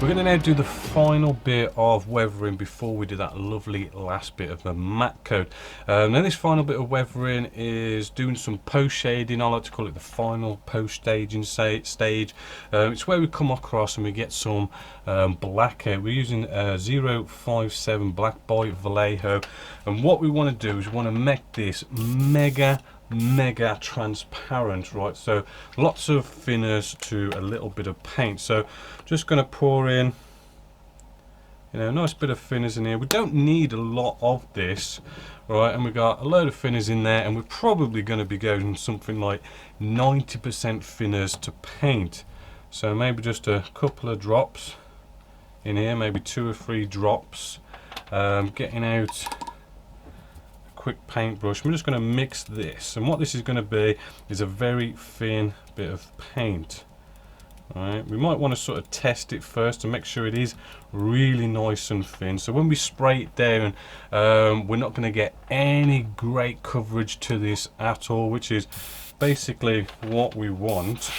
We're going to now do the final bit of weathering before we do that lovely last bit of the matte coat. Now this final bit of weathering is doing some post shading. I like to call it the final post staging stage. It's where we come across and we get some black out. We're using 057 black by Vallejo, and what we want to do is we want to make this mega transparent, right? So lots of thinners to a little bit of paint. So just going to pour in, you know, a nice bit of thinners in here. We don't need a lot of this, right? And we got a load of thinners in there, and we're probably going to be going something like 90% thinners to paint. So maybe just a couple of drops in here, maybe 2 or 3 drops. Getting out quick paintbrush, we're just going to mix this, and what this is going to be is a very thin bit of paint. Alright, we might want to sort of test it first to make sure it is really nice and thin, so when we spray it down, we're not going to get any great coverage to this at all, which is basically what we want.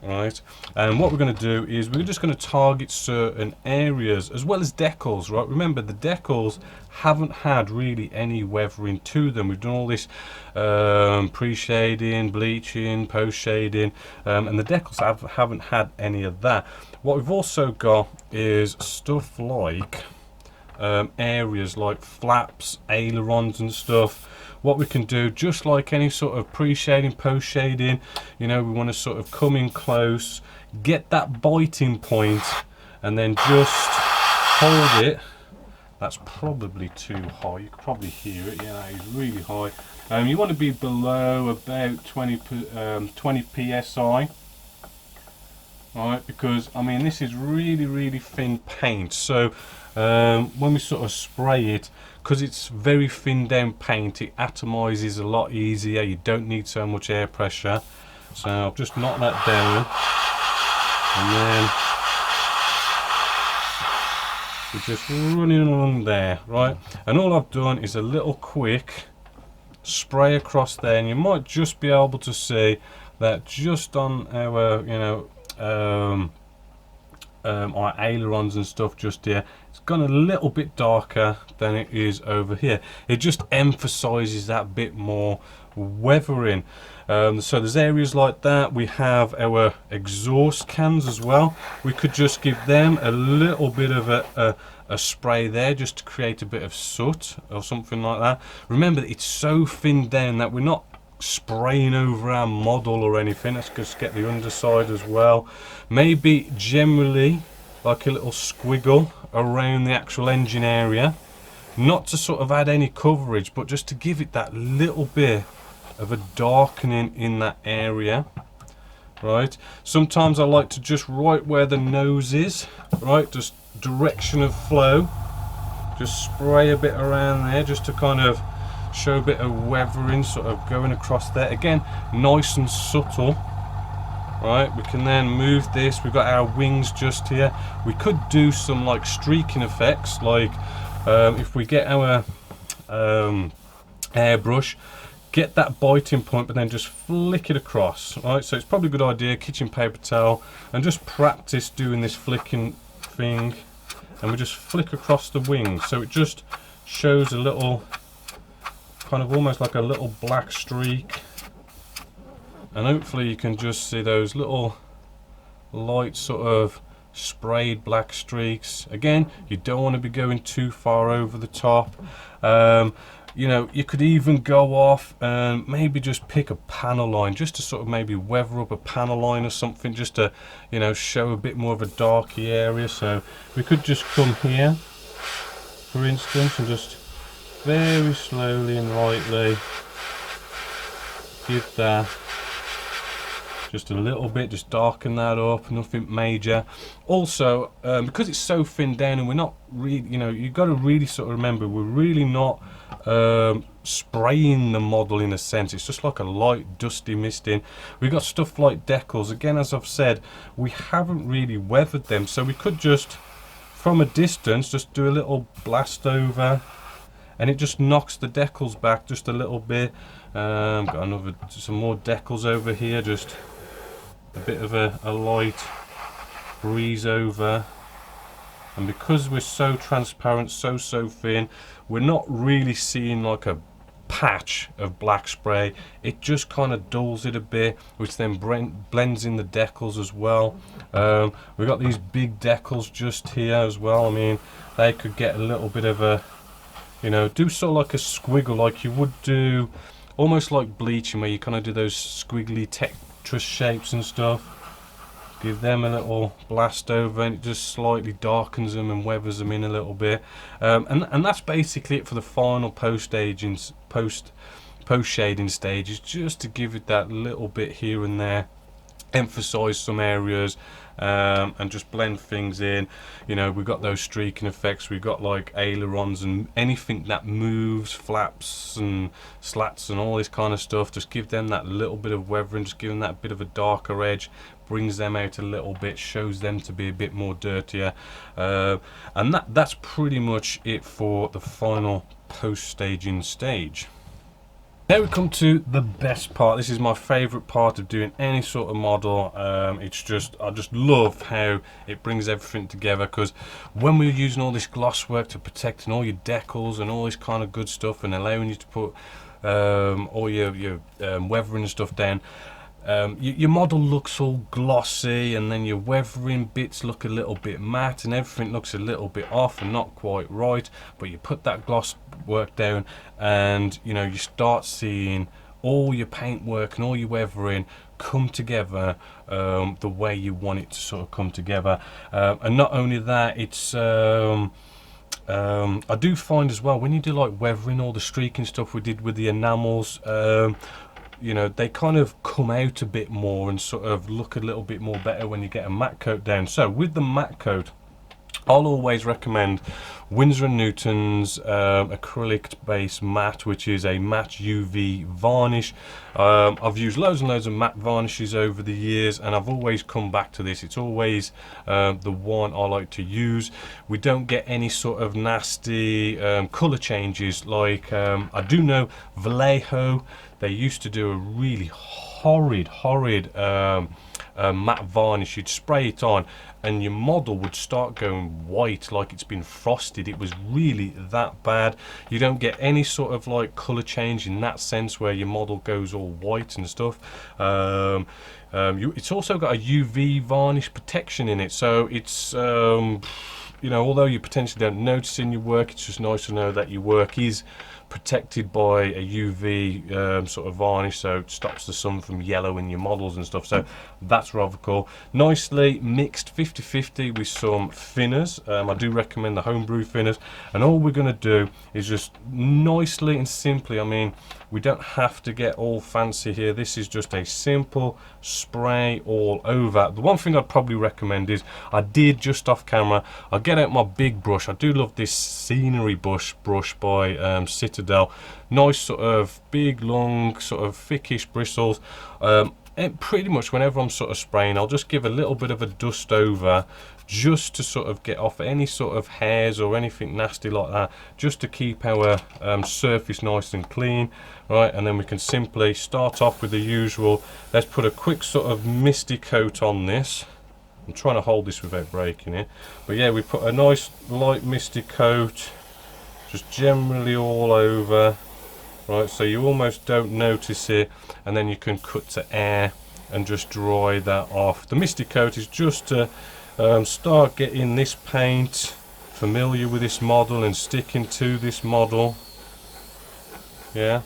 Right, and what we're going to do is we're just going to target certain areas as well as decals, right? Remember, the decals haven't had really any weathering to them. We've done all this pre-shading, bleaching, post-shading, and the decals haven't had any of that. What we've also got is stuff like areas like flaps, ailerons and stuff. What we can do, just like any sort of pre-shading, post-shading, you know, we want to sort of come in close, get that biting point, and then just hold it. That's probably too high, you can probably hear it, yeah, that is really high. You want to be below about 20 psi, right, because I mean this is really thin paint, so when we sort of spray it, because it's very thin down paint, it atomizes a lot easier. You don't need so much air pressure. So I'll just knock that down, and then we're just running along there, right? And all I've done is a little quick spray across there, and you might just be able to see that just on our, you know, our ailerons and stuff just here, it's gone a little bit darker than it is over here. It just emphasizes that bit more weathering. So there's areas like that. We have our exhaust cans as well. We could just give them a little bit of a spray there just to create a bit of soot or something like that. Remember, it's so thin down that we're not spraying over our model or anything. Let's just get the underside as well. Maybe generally like a little squiggle around the actual engine area, not to sort of add any coverage, but just to give it that little bit of a darkening in that area, right? Sometimes I like to just right where the nose is, right, just direction of flow, just spray a bit around there just to kind of show a bit of weathering sort of going across there. Again, nice and subtle, right? We can then move this. We've got our wings just here. We could do some like streaking effects, like if we get our airbrush, get that biting point, but then just flick it across, right? So it's probably a good idea, kitchen paper towel, and just practice doing this flicking thing, and we just flick across the wings, so it just shows a little kind of almost like a little black streak, and hopefully you can just see those little light sort of sprayed black streaks. Again, you don't want to be going too far over the top. You know, you could even go off and maybe just pick a panel line just to sort of maybe weather up a panel line or something, just to, you know, show a bit more of a darky area. So we could just come here, for instance, and just very slowly and lightly give that just a little bit, just darken that up, nothing major. Also, because it's so thin down and we're not really, you know, you've got to really sort of remember, we're really not spraying the model in a sense. It's just like a light dusty misting. We've got stuff like decals. Again, as I've said, we haven't really weathered them, so we could just from a distance just do a little blast over, and it just knocks the decals back just a little bit. Got some more decals over here, just a bit of a light breeze over, and because we're so transparent, so thin, we're not really seeing like a patch of black spray. It just kind of dulls it a bit, which then blends in the decals as well. We've got these big decals just here as well. I mean, they could get a little bit of a, you know, do sort of like a squiggle, like you would do, almost like bleaching, where you kind of do those squiggly Tetris shapes and stuff. Give them a little blast over, and it just slightly darkens them and weathers them in a little bit. And that's basically it for the final post shading stages, just to give it that little bit here and there, emphasize some areas, and just blend things in. You know, we've got those streaking effects, we've got like ailerons and anything that moves, flaps and slats and all this kind of stuff. Just give them that little bit of weathering, just give them that bit of a darker edge, brings them out a little bit, shows them to be a bit more dirtier, and that's pretty much it for the final post-staging stage. Now we come to the best part. This is my favourite part of doing any sort of model. It's just, I just love how it brings everything together, because when we're using all this gloss work to protecting all your decals and all this kind of good stuff, and allowing you to put all your weathering and stuff down, your model looks all glossy, and then your weathering bits look a little bit matte, and everything looks a little bit off and not quite right. But you put that gloss work down, and you know, you start seeing all your paint work and all your weathering come together the way you want it to sort of come together. And not only that, it's I do find as well, when you do like weathering, all the streaking stuff we did with the enamels, you know, they kind of come out a bit more and sort of look a little bit more better when you get a matte coat down. So with the matte coat, I'll always recommend Winsor & Newton's acrylic base matte, which is a matte UV varnish. I've used loads and loads of matte varnishes over the years, and I've always come back to this. It's always the one I like to use. We don't get any sort of nasty colour changes like I do know Vallejo, they used to do a really horrid matte varnish. You'd spray it on and your model would start going white like it's been frosted. It was really that bad. You don't get any sort of like colour change in that sense where your model goes all white and stuff. It's also got a UV varnish protection in it, so it's you know, although you potentially don't notice in your work, it's just nice to know that your work is protected by a UV sort of varnish, so it stops the sun from yellowing your models and stuff. So that's rather cool. Nicely mixed 50-50 with some thinners. I do recommend the homebrew thinners, and all we're going to do is just nicely and simply, I mean, we don't have to get all fancy here. This is just a simple spray all over. The one thing I'd probably recommend is, I did just off camera, I get out my big brush. I do love this scenery brush by Citadel. Nice sort of big, long, sort of thickish bristles. And pretty much whenever I'm sort of spraying, I'll just give a little bit of a dust over, just to sort of get off any sort of hairs or anything nasty like that, just to keep our surface nice and clean, right? And then we can simply start off with the usual. Let's put a quick sort of misty coat on this. I'm trying to hold this without breaking it, but yeah, we put a nice light misty coat just generally all over, right, so you almost don't notice it, and then you can cut to air and just dry that off. The misty coat is just to start getting this paint familiar with this model and sticking to this model, yeah,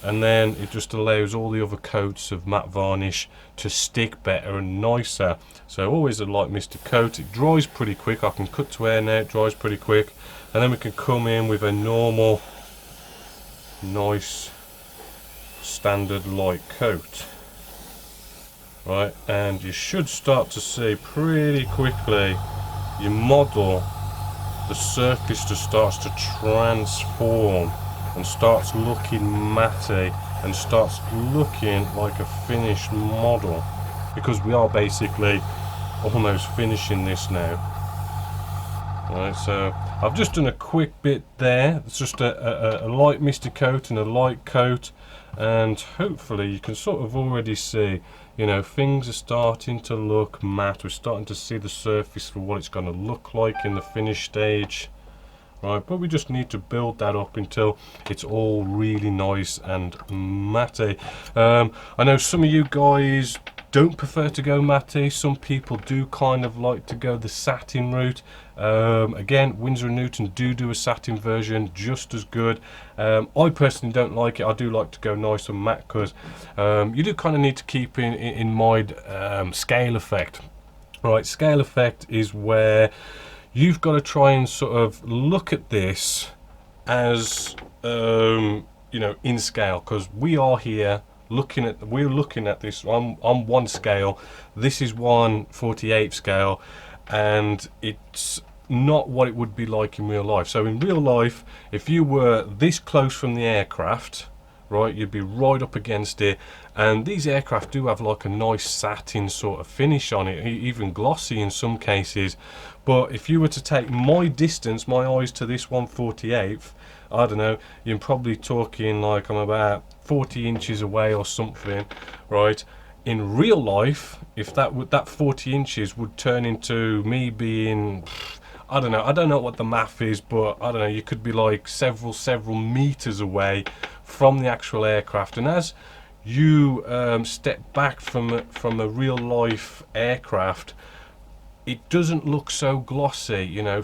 and then it just allows all the other coats of matte varnish to stick better and nicer. So always a light misty coat. It dries pretty quick. I can cut to air now, it dries pretty quick, and then we can come in with a normal nice standard light coat, right? And you should start to see pretty quickly your model, the surface just starts to transform and starts looking matty and starts looking like a finished model, because we are basically almost finishing this now. Right, so I've just done a quick bit there. It's just a light misty coat and a light coat, and hopefully you can sort of already see, you know, things are starting to look matte. We're starting to see the surface for what it's going to look like in the finish stage. Right, but we just need to build that up until it's all really nice and matte. I know some of you guys don't prefer to go matte. Some people do kind of like to go the satin route. Again, Winsor & Newton do a satin version just as good. I personally don't like it. I do like to go nice and matte because you do kind of need to keep in mind scale effect. Right, scale effect is where you've got to try and sort of look at this as you know, in scale, because we are here we're looking at this on one scale. This is 1/48 scale, and it's not what it would be like in real life. So in real life, if you were this close from the aircraft, right, you'd be right up against it. And these aircraft do have like a nice satin sort of finish on it, even glossy in some cases. But if you were to take my distance, my eyes to this 1/48, I don't know, you're probably talking like I'm about 40 inches away or something, right? In real life, if that 40 inches would turn into me being, I don't know what the math is, but I don't know, you could be like several meters away from the actual aircraft. And as you step back from a real life aircraft, it doesn't look so glossy, you know,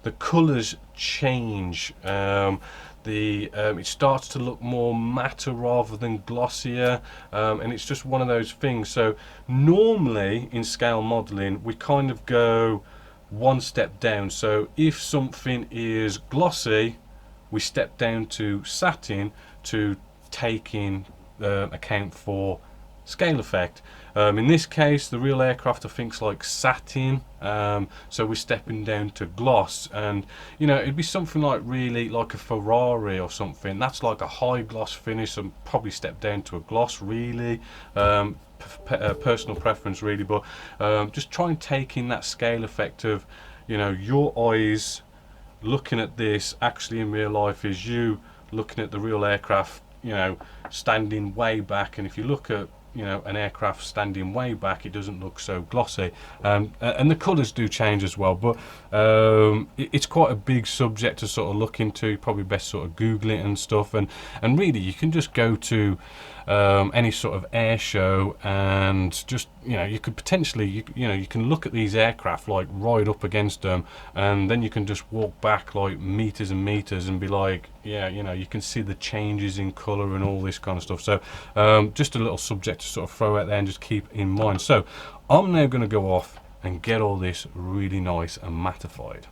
the colors change, it starts to look more matte rather than glossier, and it's just one of those things. So normally in scale modeling we kind of go one step down. So if something is glossy, we step down to satin to take in account for scale effect. In this case, the real aircraft I think's like satin, so we're stepping down to gloss. And you know, it'd be something like really like a Ferrari or something. That's like a high gloss finish, and probably step down to a gloss really. Personal preference really, but just try and take in that scale effect of, you know, your eyes looking at this actually in real life is you looking at the real aircraft, you know, standing way back. And if you look at, you know, an aircraft standing way back, it doesn't look so glossy, and the colours do change as well. But it's quite a big subject to sort of look into. Probably best sort of Google it and stuff, and really you can just go to any sort of air show, and just, you know, you could potentially, you know, you can look at these aircraft like right up against them, and then you can just walk back like meters and meters and be like, yeah, you know, you can see the changes in color and all this kind of stuff. So just a little subject to sort of throw out there and just keep in mind. So I'm now going to go off and get all this really nice and mattified.